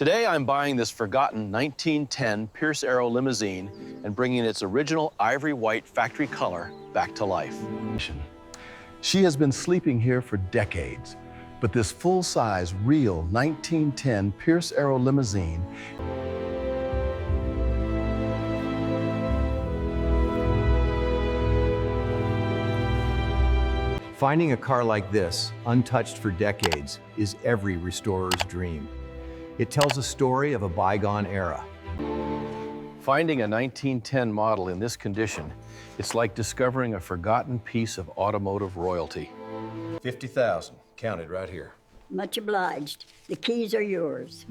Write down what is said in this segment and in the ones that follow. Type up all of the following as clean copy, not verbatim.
Today, I'm buying this forgotten 1910 Pierce-Arrow Limousine and bringing its original ivory white factory color back to life. She has been sleeping here for decades, but this full-size, real 1910 Pierce-Arrow Limousine Finding a car like this, untouched for decades, is every restorer's dream. It tells a story of a bygone era. Finding a 1910 model in this condition, it's like discovering a forgotten piece of automotive royalty. $50,000, counted right here. Much obliged. The keys are yours.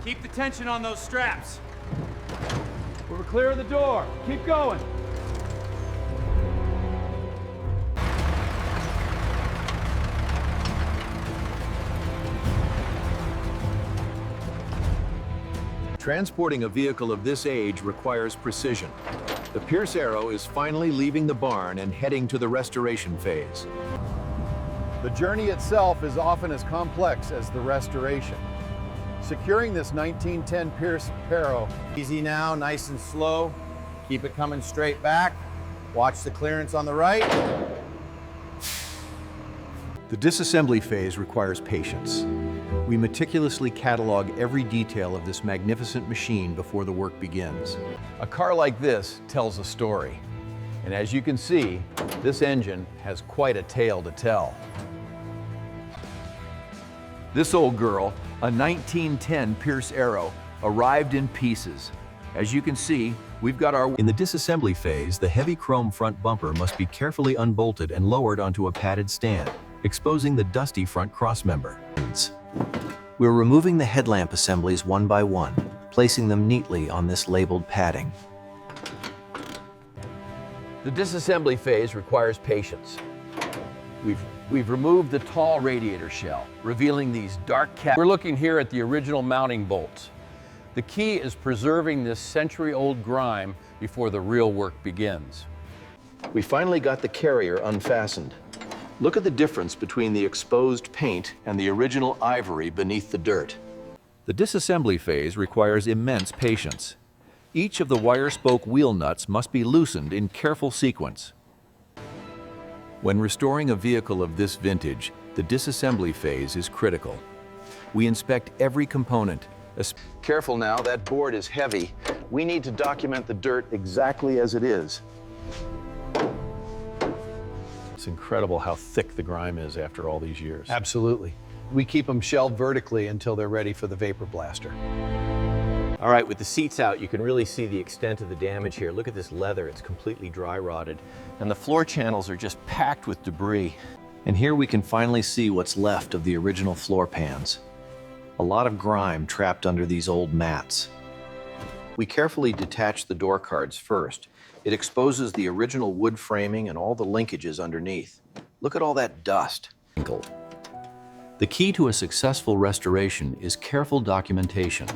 Keep the tension on those straps. We're clear of the door. Keep going. Transporting a vehicle of this age requires precision. The Pierce-Arrow is finally leaving the barn and heading to the restoration phase. The journey itself is often as complex as the restoration. Securing this 1910 Pierce-Arrow. Easy now, nice and slow. Keep it coming straight back. Watch the clearance on the right. The disassembly phase requires patience. We meticulously catalog every detail of this magnificent machine before the work begins. A car like this tells a story. And as you can see, this engine has quite a tale to tell. This old girl, a 1910 Pierce-Arrow, arrived in pieces. As you can see, we've got our... In the disassembly phase, the heavy chrome front bumper must be carefully unbolted and lowered onto a padded stand, exposing the dusty front crossmember. We're removing the headlamp assemblies one by one, placing them neatly on this labeled padding. The disassembly phase requires patience. We've removed the tall radiator shell, revealing these dark caps. We're looking here at the original mounting bolts. The key is preserving this century-old grime before the real work begins. We finally got the carrier unfastened. Look at the difference between the exposed paint and the original ivory beneath the dirt. The disassembly phase requires immense patience. Each of the wire spoke wheel nuts must be loosened in careful sequence. When restoring a vehicle of this vintage, the disassembly phase is critical. We inspect every component. Careful now, that board is heavy. We need to document the dirt exactly as it is. It's incredible how thick the grime is after all these years. Absolutely. We keep them shelved vertically until they're ready for the vapor blaster. All right, with the seats out, you can really see the extent of the damage here. Look at this leather, it's completely dry rotted. And the floor channels are just packed with debris. And here we can finally see what's left of the original floor pans. A lot of grime trapped under these old mats. We carefully detach the door cards first. It exposes the original wood framing and all the linkages underneath. Look at all that dust. The key to a successful restoration is careful documentation.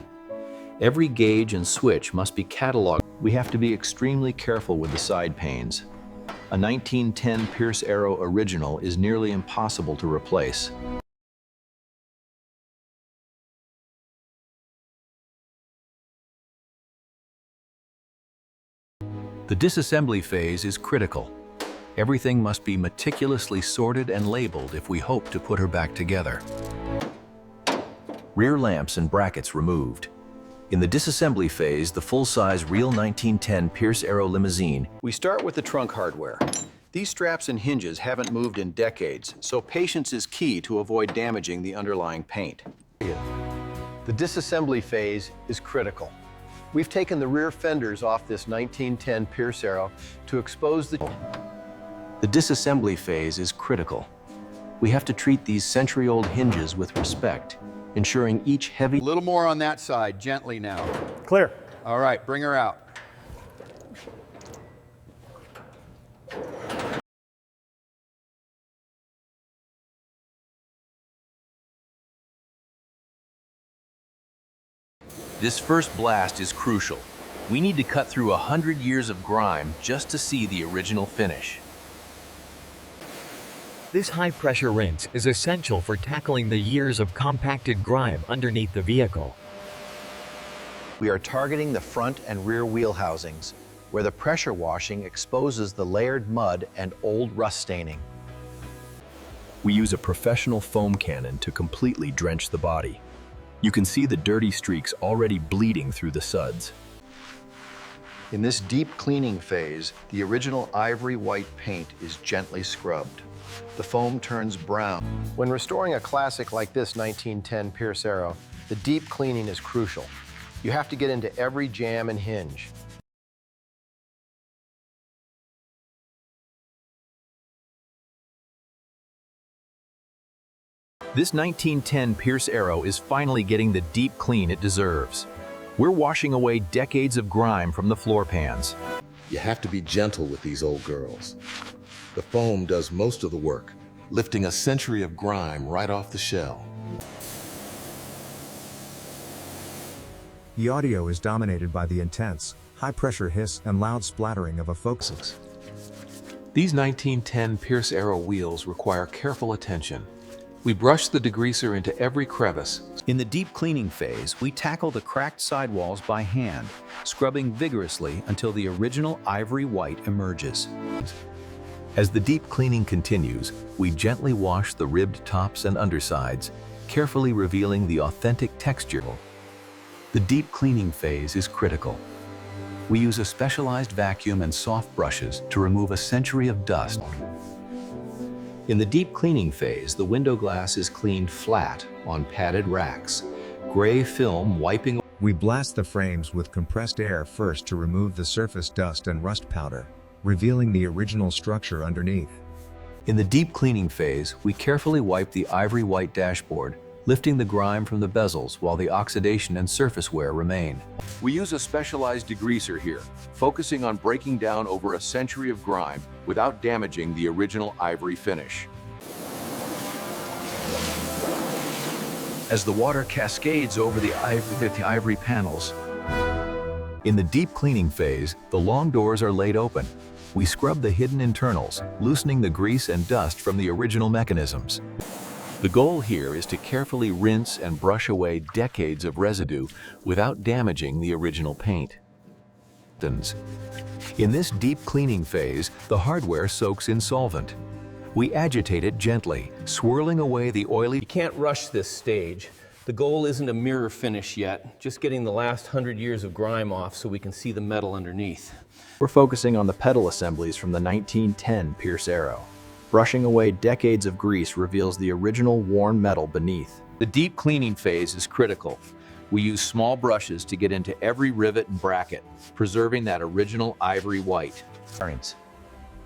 Every gauge and switch must be cataloged. We have to be extremely careful with the side panes. A 1910 Pierce-Arrow original is nearly impossible to replace. The disassembly phase is critical. Everything must be meticulously sorted and labeled if we hope to put her back together. Rear lamps and brackets removed. In the disassembly phase, the full-size real 1910 Pierce-Arrow Limousine. We start with the trunk hardware. These straps and hinges haven't moved in decades, so patience is key to avoid damaging the underlying paint. The disassembly phase is critical. We've taken the rear fenders off this 1910 Pierce-Arrow to expose the... The disassembly phase is critical. We have to treat these century-old hinges with respect, ensuring each heavy... A little more on that side, gently now. Clear. All right, bring her out. This first blast is crucial. We need to cut through 100 years of grime just to see the original finish. This high-pressure rinse is essential for tackling the years of compacted grime underneath the vehicle. We are targeting the front and rear wheel housings, where the pressure washing exposes the layered mud and old rust staining. We use a professional foam cannon to completely drench the body. You can see the dirty streaks already bleeding through the suds. In this deep cleaning phase, the original ivory white paint is gently scrubbed. The foam turns brown. When restoring a classic like this 1910 Pierce-Arrow, the deep cleaning is crucial. You have to get into every jam and hinge. This 1910 Pierce-Arrow is finally getting the deep clean it deserves. We're washing away decades of grime from the floor pans. You have to be gentle with these old girls. The foam does most of the work, lifting a century of grime right off the shell. The audio is dominated by the intense, high-pressure hiss and loud splattering of a focus. These 1910 Pierce-Arrow wheels require careful attention. We brush the degreaser into every crevice. In the deep cleaning phase, we tackle the cracked sidewalls by hand, scrubbing vigorously until the original ivory white emerges. As the deep cleaning continues, we gently wash the ribbed tops and undersides, carefully revealing the authentic texture. The deep cleaning phase is critical. We use a specialized vacuum and soft brushes to remove a century of dust. In the deep cleaning phase, the window glass is cleaned flat on padded racks, gray film wiping. We blast the frames with compressed air first to remove the surface dust and rust powder, revealing the original structure underneath. In the deep cleaning phase, we carefully wipe the ivory white dashboard, lifting the grime from the bezels while the oxidation and surface wear remain. We use a specialized degreaser here, focusing on breaking down over a century of grime without damaging the original ivory finish. As the water cascades over the ivory panels. In the deep cleaning phase, the long doors are laid open. We scrub the hidden internals, loosening the grease and dust from the original mechanisms. The goal here is to carefully rinse and brush away decades of residue without damaging the original paint. In this deep cleaning phase, the hardware soaks in solvent. We agitate it gently, swirling away the oily. You can't rush this stage. The goal isn't a mirror finish yet, just getting the last 100 years of grime off so we can see the metal underneath. We're focusing on the pedal assemblies from the 1910 Pierce-Arrow. Brushing away decades of grease reveals the original worn metal beneath. The deep cleaning phase is critical. We use small brushes to get into every rivet and bracket, preserving that original ivory white.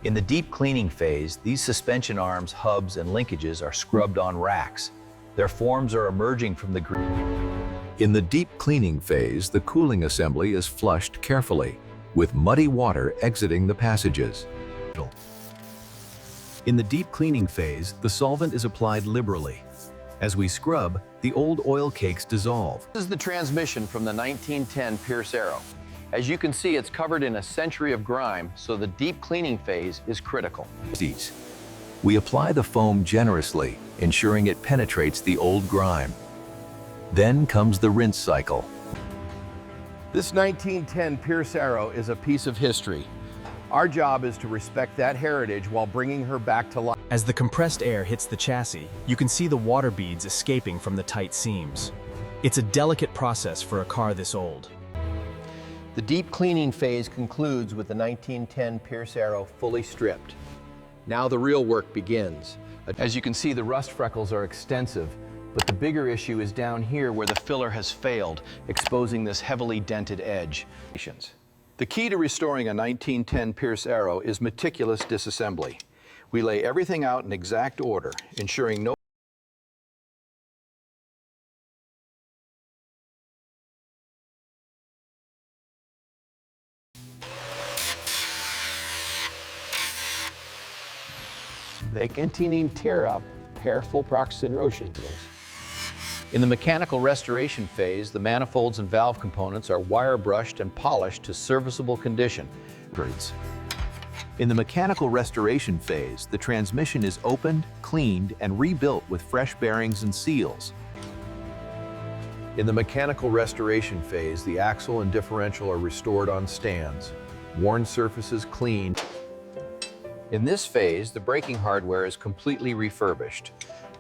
In the deep cleaning phase, these suspension arms, hubs, and linkages are scrubbed on racks. Their forms are emerging from the grease. In the deep cleaning phase, the cooling assembly is flushed carefully, with muddy water exiting the passages. In the deep cleaning phase, the solvent is applied liberally. As we scrub, the old oil cakes dissolve. This is the transmission from the 1910 Pierce-Arrow. As you can see, it's covered in a century of grime, so the deep cleaning phase is critical. We apply the foam generously, ensuring it penetrates the old grime. Then comes the rinse cycle. This 1910 Pierce-Arrow is a piece of history. Our job is to respect that heritage while bringing her back to life. As the compressed air hits the chassis, you can see the water beads escaping from the tight seams. It's a delicate process for a car this old. The deep cleaning phase concludes with the 1910 Pierce-Arrow fully stripped. Now the real work begins. As you can see, the rust freckles are extensive, but the bigger issue is down here where the filler has failed, exposing this heavily dented edge. The key to restoring a 1910 Pierce-Arrow is meticulous disassembly. We lay everything out in exact order, ensuring no they containing tear up, careful proximation. In the mechanical restoration phase, the manifolds and valve components are wire brushed and polished to serviceable condition. In the mechanical restoration phase, the transmission is opened, cleaned, and rebuilt with fresh bearings and seals. In the mechanical restoration phase, the axle and differential are restored on stands, worn surfaces cleaned. In this phase, the braking hardware is completely refurbished.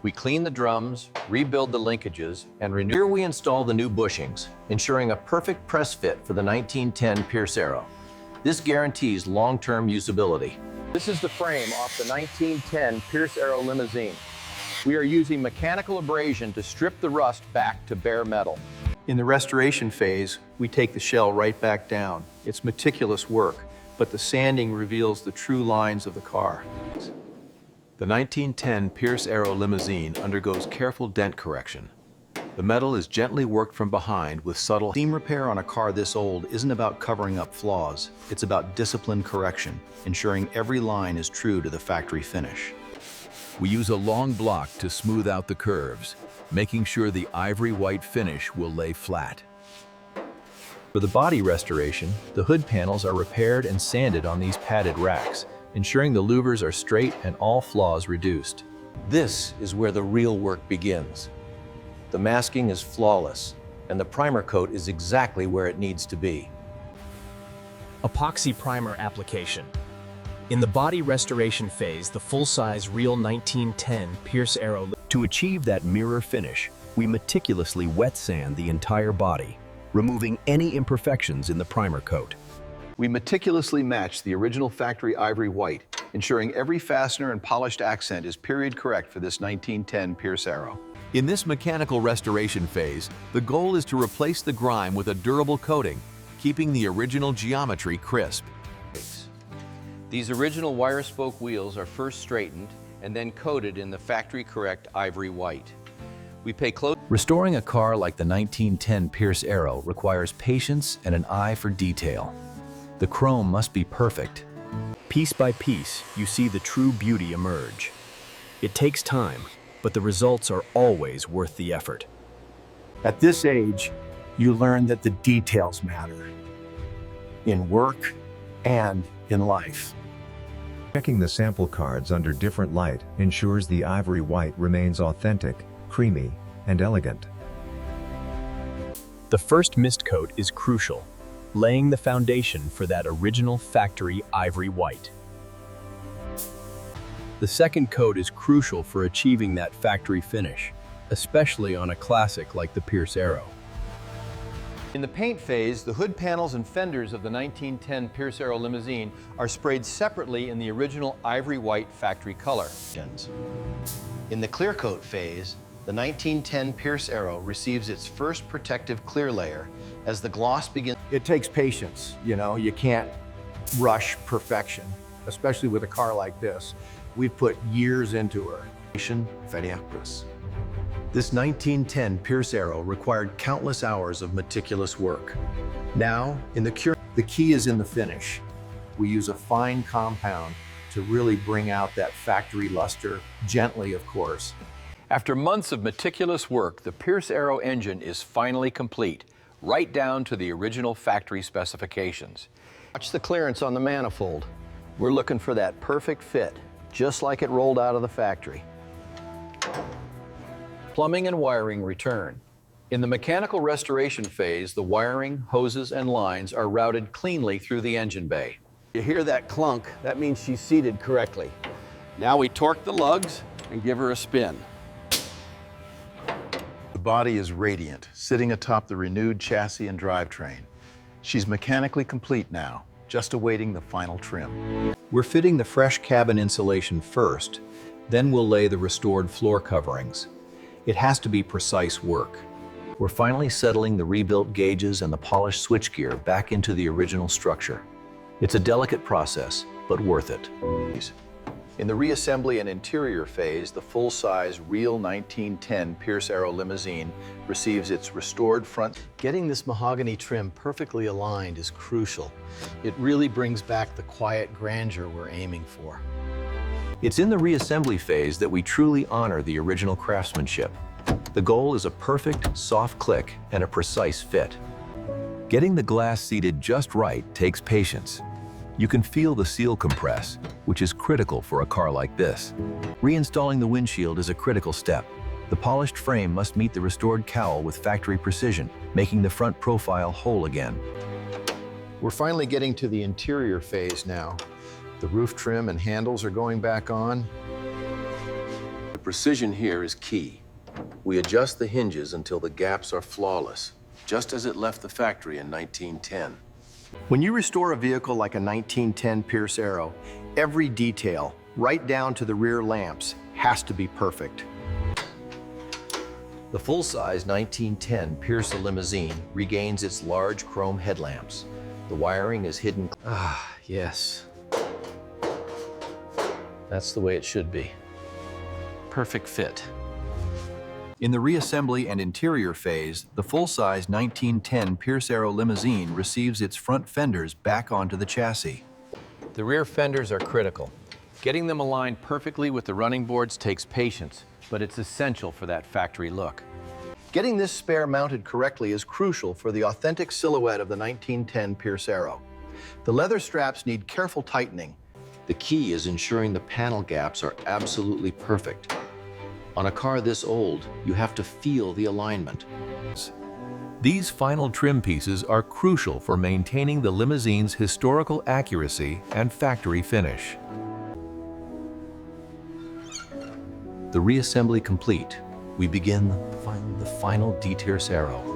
We clean the drums, rebuild the linkages, and renew. Here we install the new bushings, ensuring a perfect press fit for the 1910 Pierce-Arrow. This guarantees long-term usability. This is the frame off the 1910 Pierce-Arrow Limousine. We are using mechanical abrasion to strip the rust back to bare metal. In the restoration phase, we take the shell right back down. It's meticulous work, but the sanding reveals the true lines of the car. The 1910 Pierce-Arrow Limousine undergoes careful dent correction. The metal is gently worked from behind with subtle. Seam repair on a car this old isn't about covering up flaws. It's about disciplined correction, ensuring every line is true to the factory finish. We use a long block to smooth out the curves, making sure the ivory white finish will lay flat. For the body restoration, the hood panels are repaired and sanded on these padded racks, ensuring the louvers are straight and all flaws reduced. This is where the real work begins. The masking is flawless, and the primer coat is exactly where it needs to be. Epoxy primer application. In the body restoration phase, the full-size real 1910 Pierce-Arrow. To achieve that mirror finish, we meticulously wet sand the entire body, removing any imperfections in the primer coat. We meticulously match the original factory ivory white, ensuring every fastener and polished accent is period correct for this 1910 Pierce-Arrow. In this mechanical restoration phase, the goal is to replace the grime with a durable coating, keeping the original geometry crisp. These original wire spoke wheels are first straightened and then coated in the factory correct ivory white. We pay close. Restoring a car like the 1910 Pierce-Arrow requires patience and an eye for detail. The chrome must be perfect. Piece by piece, you see the true beauty emerge. It takes time, but the results are always worth the effort. At this age, you learn that the details matter in work and in life. Checking the sample cards under different light ensures the ivory white remains authentic, creamy, and elegant. The first mist coat is crucial, laying the foundation for that original factory ivory white. The second coat is crucial for achieving that factory finish, especially on a classic like the Pierce-Arrow. In the paint phase, the hood panels and fenders of the 1910 Pierce-Arrow Limousine are sprayed separately in the original ivory white factory color. In the clear coat phase, the 1910 Pierce-Arrow receives its first protective clear layer as the gloss begins. It takes patience, you can't rush perfection, especially with a car like this. We've put years into her. This 1910 Pierce-Arrow required countless hours of meticulous work. Now, in the key is in the finish. We use a fine compound to really bring out that factory luster, gently, of course. After months of meticulous work, the Pierce-Arrow engine is finally complete, right down to the original factory specifications. Watch the clearance on the manifold. We're looking for that perfect fit, just like it rolled out of the factory. Plumbing and wiring return. In the mechanical restoration phase, the wiring, hoses, and lines are routed cleanly through the engine bay. You hear that clunk, that means she's seated correctly. Now we torque the lugs and give her a spin. The body is radiant, sitting atop the renewed chassis and drivetrain. She's mechanically complete now, just awaiting the final trim. We're fitting the fresh cabin insulation first, then we'll lay the restored floor coverings. It has to be precise work. We're finally settling the rebuilt gauges and the polished switchgear back into the original structure. It's a delicate process, but worth it. In the reassembly and interior phase, the full-size real 1910 Pierce-Arrow Limousine receives its restored front. Getting this mahogany trim perfectly aligned is crucial. It really brings back the quiet grandeur we're aiming for. It's in the reassembly phase that we truly honor the original craftsmanship. The goal is a perfect, soft click and a precise fit. Getting the glass seated just right takes patience. You can feel the seal compress, which is critical for a car like this. Reinstalling the windshield is a critical step. The polished frame must meet the restored cowl with factory precision, making the front profile whole again. We're finally getting to the interior phase now. The roof trim and handles are going back on. The precision here is key. We adjust the hinges until the gaps are flawless, just as it left the factory in 1910. When you restore a vehicle like a 1910 Pierce-Arrow, every detail, right down to the rear lamps, has to be perfect. The full-size 1910 Pierce-Arrow Limousine regains its large chrome headlamps. The wiring is hidden. Ah, yes. That's the way it should be. Perfect fit. In the reassembly and interior phase, the full-size 1910 Pierce-Arrow Limousine receives its front fenders back onto the chassis. The rear fenders are critical. Getting them aligned perfectly with the running boards takes patience, but it's essential for that factory look. Getting this spare mounted correctly is crucial for the authentic silhouette of the 1910 Pierce-Arrow. The leather straps need careful tightening. The key is ensuring the panel gaps are absolutely perfect. On a car this old, you have to feel the alignment. These final trim pieces are crucial for maintaining the limousine's historical accuracy and factory finish. The reassembly complete, we begin the final Pierce-Arrow.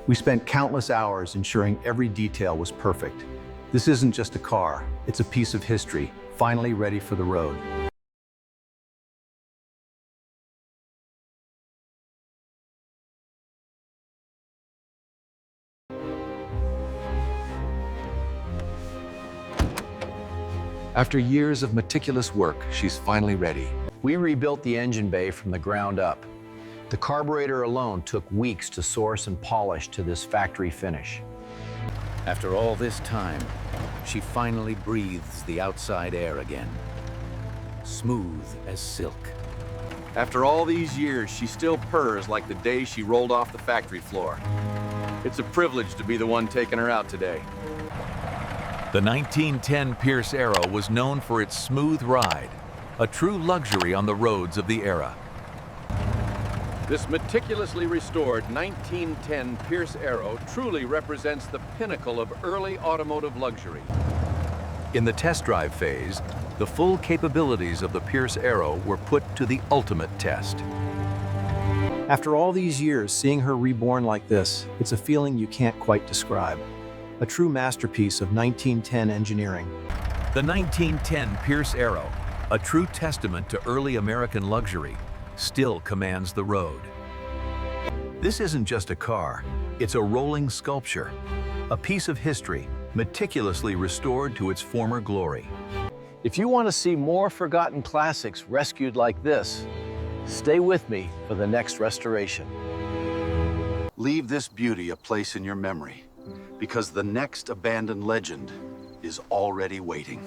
We spent countless hours ensuring every detail was perfect. This isn't just a car, it's a piece of history, finally ready for the road. After years of meticulous work, she's finally ready. We rebuilt the engine bay from the ground up. The carburetor alone took weeks to source and polish to this factory finish. After all this time, she finally breathes the outside air again. Smooth as silk. After all these years, she still purrs like the day she rolled off the factory floor. It's a privilege to be the one taking her out today. The 1910 Pierce-Arrow was known for its smooth ride, a true luxury on the roads of the era. This meticulously restored 1910 Pierce-Arrow truly represents the pinnacle of early automotive luxury. In the test drive phase, the full capabilities of the Pierce-Arrow were put to the ultimate test. After all these years, seeing her reborn like this, it's a feeling you can't quite describe. A true masterpiece of 1910 engineering. The 1910 Pierce-Arrow, a true testament to early American luxury, still commands the road. This isn't just a car, it's a rolling sculpture, a piece of history meticulously restored to its former glory. If you want to see more forgotten classics rescued like this, stay with me for the next restoration. Leave this beauty a place in your memory, because the next abandoned legend is already waiting.